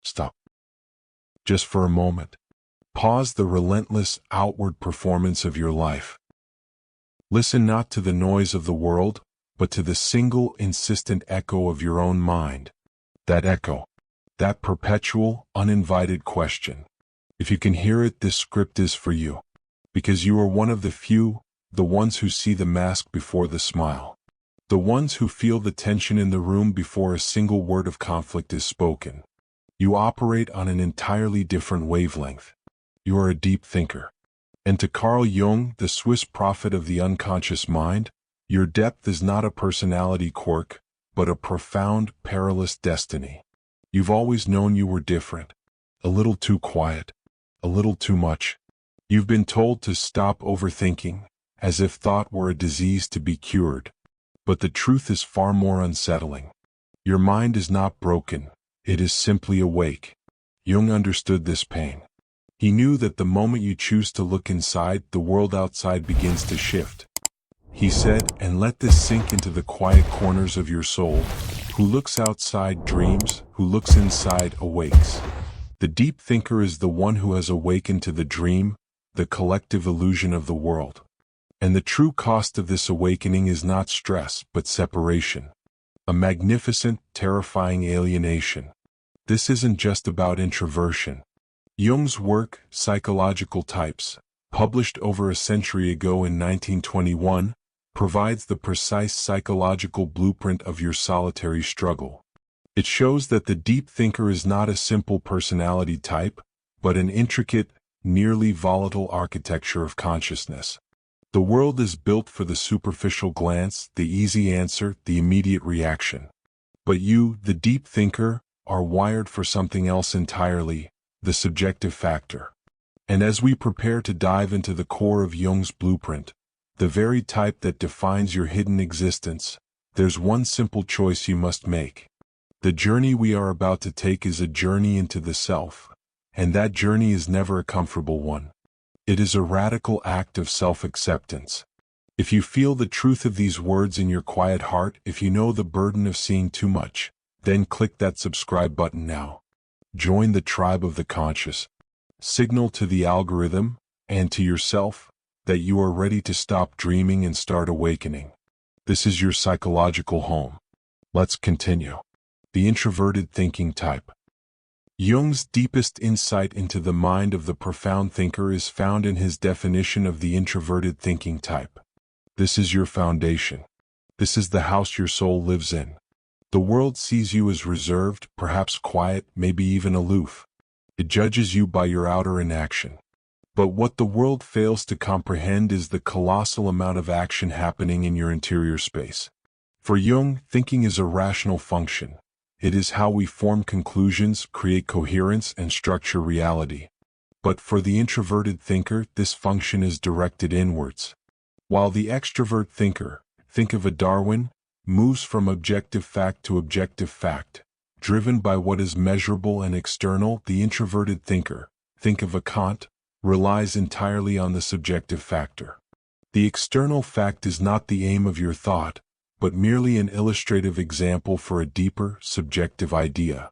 Stop. Just for a moment. Pause the relentless outward performance of your life. Listen not to the noise of the world, but to the single insistent echo of your own mind. That echo. That perpetual, uninvited question. If you can hear it, this script is for you. Because you are one of the few, the ones who see the mask before the smile. The ones who feel the tension in the room before a single word of conflict is spoken. You operate on an entirely different wavelength. You are a deep thinker. And to Carl Jung, the Swiss prophet of the unconscious mind, your depth is not a personality quirk, but a profound, perilous destiny. You've always known you were different. A little too quiet. A little too much. You've been told to stop overthinking, as if thought were a disease to be cured. But the truth is far more unsettling. Your mind is not broken, it is simply awake. Jung understood this pain. He knew that the moment you choose to look inside, the world outside begins to shift. He said, and let this sink into the quiet corners of your soul. Who looks outside dreams, who looks inside awakes. The deep thinker is the one who has awakened to the dream, the collective illusion of the world. And the true cost of this awakening is not stress, but separation. A magnificent, terrifying alienation. This isn't just about introversion. Jung's work, Psychological Types, published over a century ago in 1921, provides the precise psychological blueprint of your solitary struggle. It shows that the deep thinker is not a simple personality type, but an intricate, nearly volatile architecture of consciousness. The world is built for the superficial glance, the easy answer, the immediate reaction. But you, the deep thinker, are wired for something else entirely, the subjective factor. And as we prepare to dive into the core of Jung's blueprint, the very type that defines your hidden existence, there's one simple choice you must make. The journey we are about to take is a journey into the self, and that journey is never a comfortable one. It is a radical act of self-acceptance. If you feel the truth of these words in your quiet heart, if you know the burden of seeing too much, then click that subscribe button now. Join the tribe of the conscious. Signal to the algorithm, and to yourself, that you are ready to stop dreaming and start awakening. This is your psychological home. Let's continue. The Introverted Thinking Type. Jung's deepest insight into the mind of the profound thinker is found in his definition of the introverted thinking type. This is your foundation. This is the house your soul lives in. The world sees you as reserved, perhaps quiet, maybe even aloof. It judges you by your outer inaction. But what the world fails to comprehend is the colossal amount of action happening in your interior space. For Jung, thinking is a rational function. It is how we form conclusions, create coherence, and structure reality. But for the introverted thinker, this function is directed inwards. While the extrovert thinker, think of a Darwin, moves from objective fact to objective fact, driven by what is measurable and external, the introverted thinker, think of a Kant, relies entirely on the subjective factor. The external fact is not the aim of your thought, but merely an illustrative example for a deeper, subjective idea.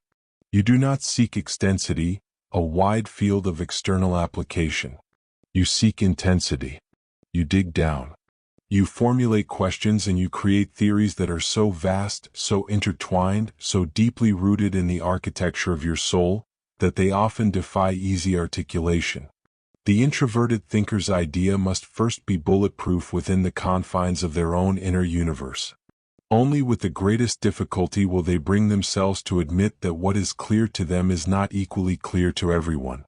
You do not seek extensity, a wide field of external application. You seek intensity. You dig down. You formulate questions and you create theories that are so vast, so intertwined, so deeply rooted in the architecture of your soul, that they often defy easy articulation. The introverted thinker's idea must first be bulletproof within the confines of their own inner universe. Only with the greatest difficulty will they bring themselves to admit that what is clear to them is not equally clear to everyone.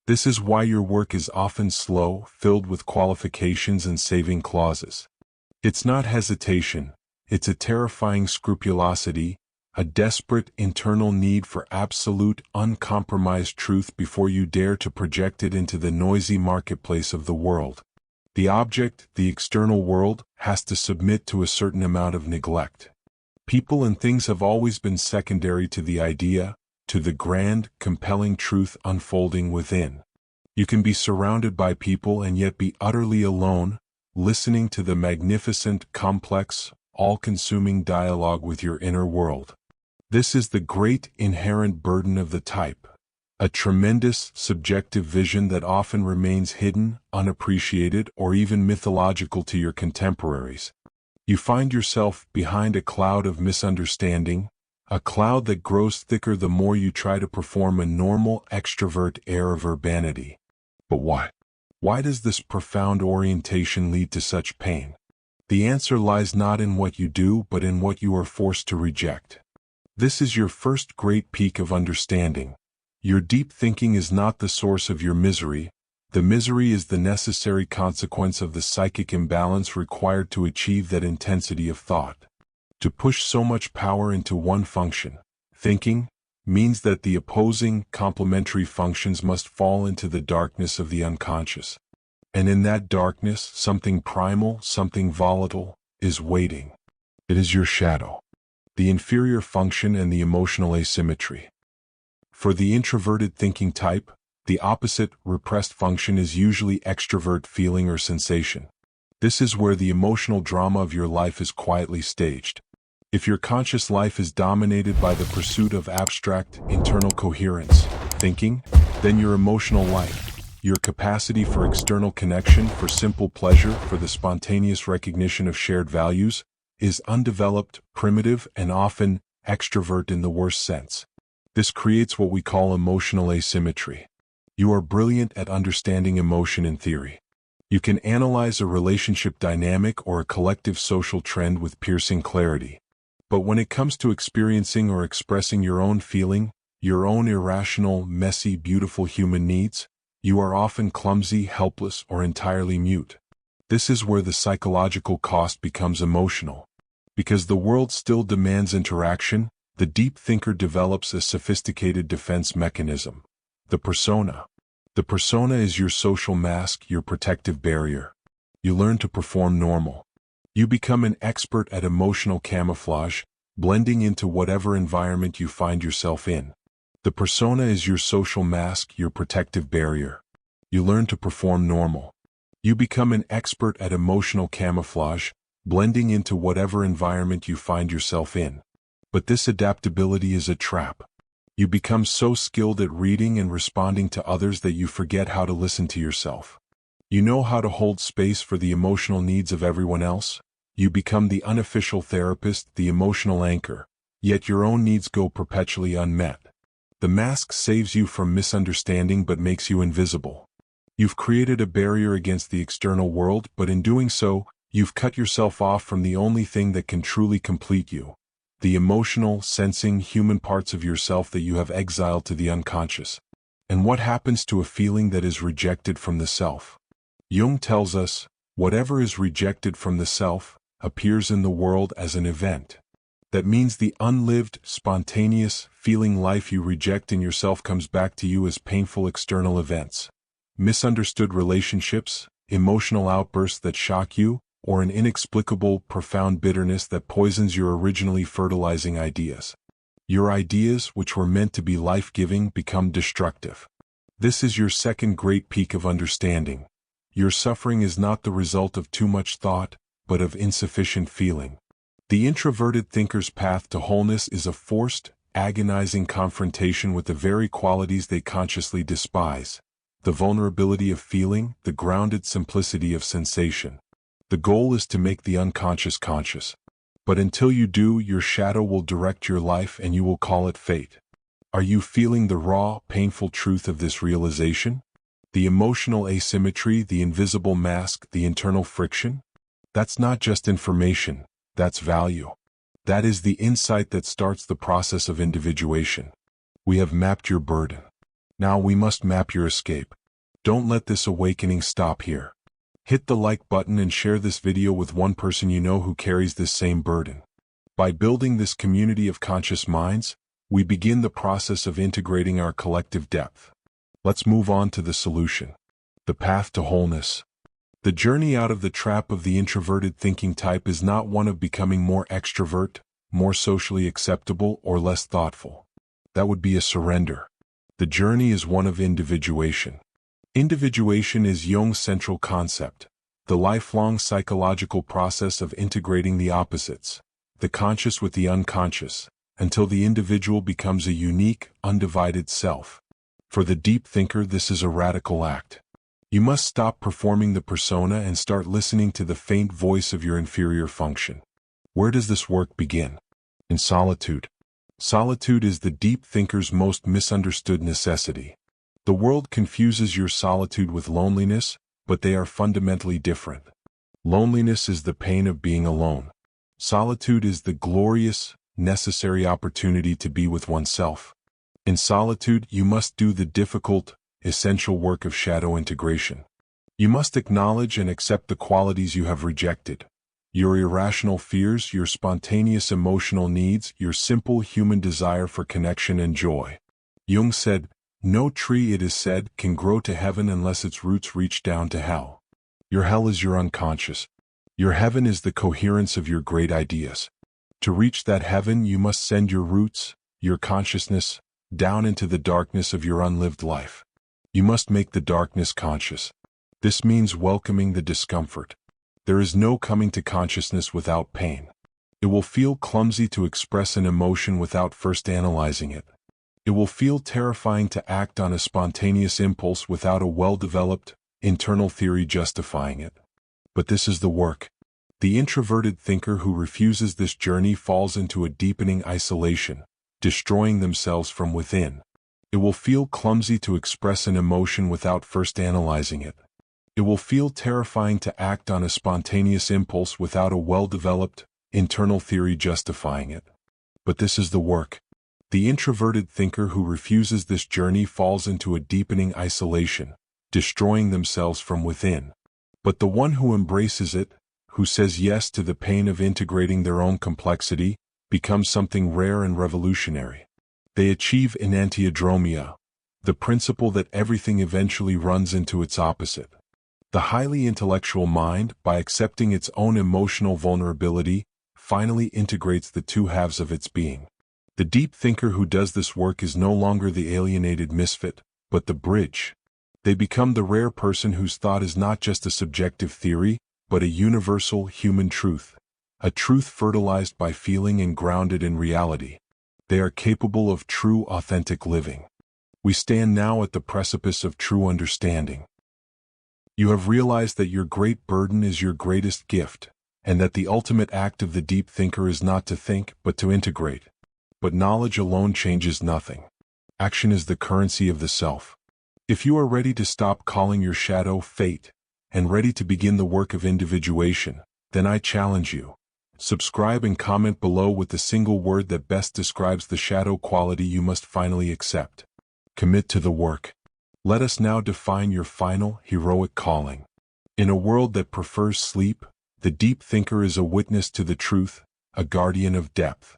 This is why your work is often slow, filled with qualifications and saving clauses. It's not hesitation, it's a terrifying scrupulosity, a desperate internal need for absolute, uncompromised truth before you dare to project it into the noisy marketplace of the world. The object, the external world, has to submit to a certain amount of neglect. People and things have always been secondary to the idea, to the grand, compelling truth unfolding within. You can be surrounded by people and yet be utterly alone, listening to the magnificent, complex, all-consuming dialogue with your inner world. This is the great inherent burden of the type, a tremendous subjective vision that often remains hidden, unappreciated, or even mythological to your contemporaries. You find yourself behind a cloud of misunderstanding, a cloud that grows thicker the more you try to perform a normal extrovert air of urbanity. But why? Why does this profound orientation lead to such pain? The answer lies not in what you do, but in what you are forced to reject. This is your first great peak of understanding. Your deep thinking is not the source of your misery. The misery is the necessary consequence of the psychic imbalance required to achieve that intensity of thought. To push so much power into one function, thinking, means that the opposing, complementary functions must fall into the darkness of the unconscious. And in that darkness, something primal, something volatile, is waiting. It is your shadow, the inferior function and the emotional asymmetry. For the introverted thinking type, the opposite, repressed function is usually extrovert feeling or sensation. This is where the emotional drama of your life is quietly staged. If your conscious life is dominated by the pursuit of abstract, internal coherence, thinking, then your emotional life, your capacity for external connection, for simple pleasure, for the spontaneous recognition of shared values, is undeveloped, primitive, and often extrovert in the worst sense. This creates what we call emotional asymmetry. You are brilliant at understanding emotion in theory. You can analyze a relationship dynamic or a collective social trend with piercing clarity. But when it comes to experiencing or expressing your own feeling, your own irrational, messy, beautiful human needs, you are often clumsy, helpless, or entirely mute. This is where the psychological cost becomes emotional. Because the world still demands interaction, the deep thinker develops a sophisticated defense mechanism. The persona. The persona is your social mask, your protective barrier. You learn to perform normal. You become an expert at emotional camouflage, blending into whatever environment you find yourself in. The persona is your social mask, your protective barrier. You learn to perform normal. You become an expert at emotional camouflage, blending into whatever environment you find yourself in. But this adaptability is a trap. You become so skilled at reading and responding to others that you forget how to listen to yourself. You know how to hold space for the emotional needs of everyone else. You become the unofficial therapist, the emotional anchor, yet your own needs go perpetually unmet. The mask saves you from misunderstanding but makes you invisible. You've created a barrier against the external world, but in doing so, you've cut yourself off from the only thing that can truly complete you. The emotional, sensing, human parts of yourself that you have exiled to the unconscious. And what happens to a feeling that is rejected from the self? Jung tells us, whatever is rejected from the self, appears in the world as an event. That means the unlived, spontaneous, feeling life you reject in yourself comes back to you as painful external events. Misunderstood relationships, emotional outbursts that shock you, or an inexplicable, profound bitterness that poisons your originally fertilizing ideas. Your ideas, which were meant to be life-giving, become destructive. This is your second great peak of understanding. Your suffering is not the result of too much thought, but of insufficient feeling. The introverted thinker's path to wholeness is a forced, agonizing confrontation with the very qualities they consciously despise. The vulnerability of feeling, the grounded simplicity of sensation. The goal is to make the unconscious conscious. But until you do, your shadow will direct your life and you will call it fate. Are you feeling the raw, painful truth of this realization? The emotional asymmetry, the invisible mask, the internal friction? That's not just information, that's value. That is the insight that starts the process of individuation. We have mapped your burden. Now we must map your escape. Don't let this awakening stop here. Hit the like button and share this video with one person you know who carries this same burden. By building this community of conscious minds, we begin the process of integrating our collective depth. Let's move on to the solution. The path to wholeness. The journey out of the trap of the introverted thinking type is not one of becoming more extrovert, more socially acceptable, or less thoughtful. That would be a surrender. The journey is one of individuation. Individuation is Jung's central concept, the lifelong psychological process of integrating the opposites, the conscious with the unconscious, until the individual becomes a unique, undivided self. For the deep thinker, this is a radical act. You must stop performing the persona and start listening to the faint voice of your inferior function. Where does this work begin? In solitude. Solitude is the deep thinker's most misunderstood necessity. The world confuses your solitude with loneliness, but they are fundamentally different. Loneliness is the pain of being alone. Solitude is the glorious, necessary opportunity to be with oneself. In solitude, you must do the difficult, essential work of shadow integration. You must acknowledge and accept the qualities you have rejected. Your irrational fears, your spontaneous emotional needs, your simple human desire for connection and joy. Jung said, "No tree, it is said, can grow to heaven unless its roots reach down to hell." Your hell is your unconscious. Your heaven is the coherence of your great ideas. To reach that heaven, you must send your roots, your consciousness, down into the darkness of your unlived life. You must make the darkness conscious. This means welcoming the discomfort. There is no coming to consciousness without pain. It will feel clumsy to express an emotion without first analyzing it. It will feel terrifying to act on a spontaneous impulse without a well-developed, internal theory justifying it. But this is the work. The introverted thinker who refuses this journey falls into a deepening isolation, destroying themselves from within. It will feel clumsy to express an emotion without first analyzing it. It will feel terrifying to act on a spontaneous impulse without a well-developed, internal theory justifying it. But this is the work. The introverted thinker who refuses this journey falls into a deepening isolation, destroying themselves from within. But the one who embraces it, who says yes to the pain of integrating their own complexity, becomes something rare and revolutionary. They achieve enantiodromia, the principle that everything eventually runs into its opposite. The highly intellectual mind, by accepting its own emotional vulnerability, finally integrates the two halves of its being. The deep thinker who does this work is no longer the alienated misfit, but the bridge. They become the rare person whose thought is not just a subjective theory, but a universal human truth, a truth fertilized by feeling and grounded in reality. They are capable of true, authentic living. We stand now at the precipice of true understanding. You have realized that your great burden is your greatest gift, and that the ultimate act of the deep thinker is not to think, but to integrate. But knowledge alone changes nothing. Action is the currency of the self. If you are ready to stop calling your shadow fate, and ready to begin the work of individuation, then I challenge you. Subscribe and comment below with the single word that best describes the shadow quality you must finally accept. Commit to the work. Let us now define your final, heroic calling. In a world that prefers sleep, the deep thinker is a witness to the truth, a guardian of depth.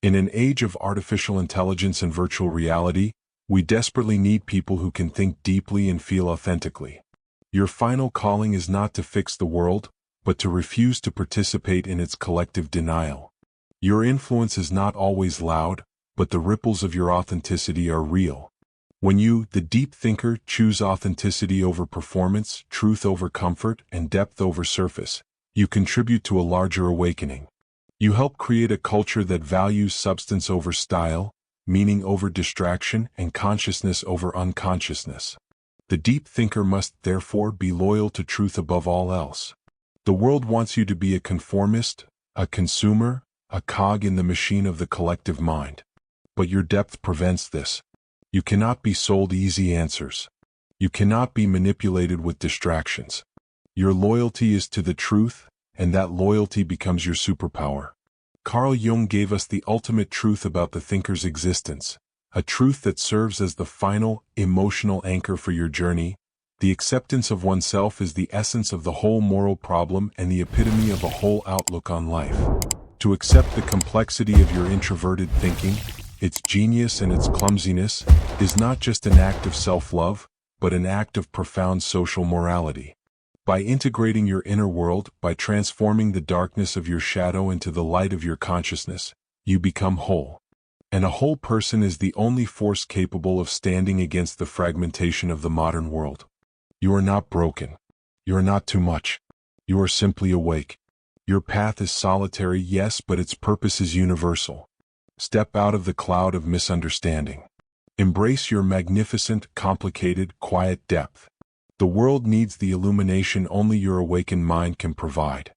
In an age of artificial intelligence and virtual reality, we desperately need people who can think deeply and feel authentically. Your final calling is not to fix the world, but to refuse to participate in its collective denial. Your influence is not always loud, but the ripples of your authenticity are real. When you, the deep thinker, choose authenticity over performance, truth over comfort, and depth over surface, you contribute to a larger awakening. You help create a culture that values substance over style, meaning over distraction, and consciousness over unconsciousness. The deep thinker must, therefore, be loyal to truth above all else. The world wants you to be a conformist, a consumer, a cog in the machine of the collective mind. But your depth prevents this. You cannot be sold easy answers. You cannot be manipulated with distractions. Your loyalty is to the truth, and that loyalty becomes your superpower. Carl Jung gave us the ultimate truth about the thinker's existence, a truth that serves as the final, emotional anchor for your journey. The acceptance of oneself is the essence of the whole moral problem and the epitome of a whole outlook on life. To accept the complexity of your introverted thinking, its genius and its clumsiness, is not just an act of self-love, but an act of profound social morality. By integrating your inner world, by transforming the darkness of your shadow into the light of your consciousness, you become whole. And a whole person is the only force capable of standing against the fragmentation of the modern world. You are not broken. You are not too much. You are simply awake. Your path is solitary, yes, but its purpose is universal. Step out of the cloud of misunderstanding. Embrace your magnificent, complicated, quiet depth. The world needs the illumination only your awakened mind can provide.